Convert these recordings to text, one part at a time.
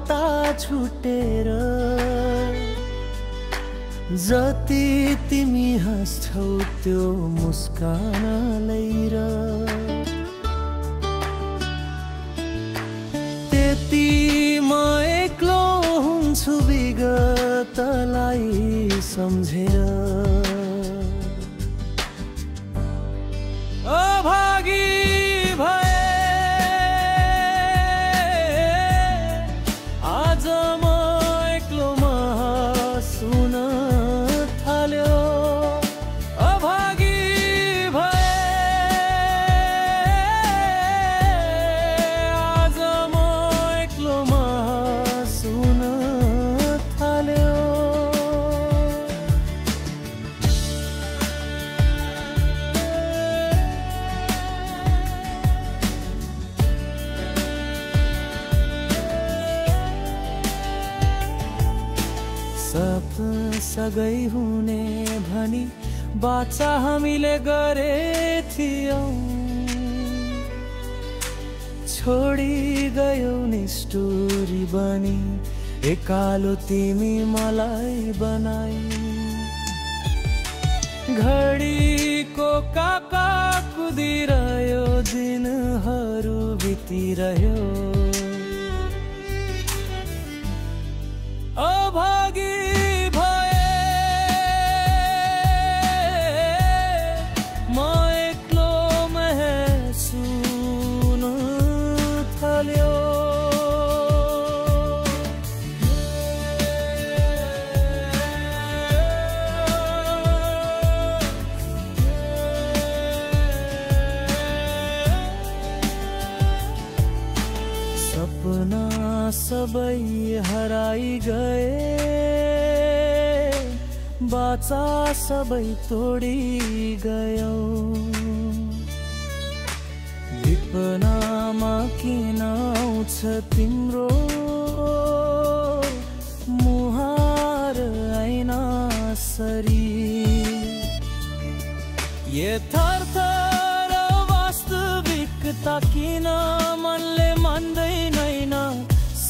कता छुटेर जति तिमी हाँस्छौ त्यो मुस्कानलाई र त्यति म एक्लो हुन्छु विगतलाई सम्झेर अभागी भए आज म एक्लोमा हाँस्न थाल्यो अभागी भए आज म एक्लोमा हाँस्न थाल्यो सँगै हुने भनी बाचा हामीले गरेथ्यौं छोडी गयौ नि स्टोरी बनी एकालो तिमी मलाई बनाई घडीको काका कुदिरह्यो दिनहरू बितिरह्यो अभागी सपना सबै हराई गए बाचा सबै तोडी गयौ विपनामा किन आउँछ तिम्रो मुहार ऐना सरी यथार्थ र वास्तविकता किन मनले मान्दैन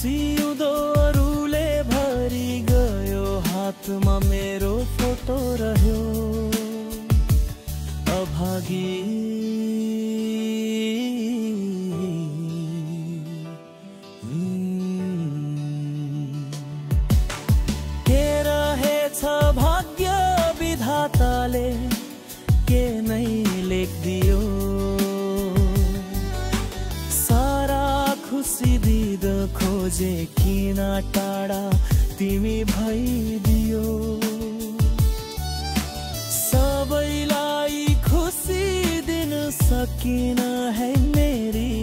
सिउँदोहरूले भरि गयो हातमा मेरो फोटो रह्यो अभागी के रहेछ भाग्य विधाताले के नै लेख्दियो खुसी दिद खोजे किन टाढा तिमी भइदियो सबैलाई खुसी दिन सकिन है मेरी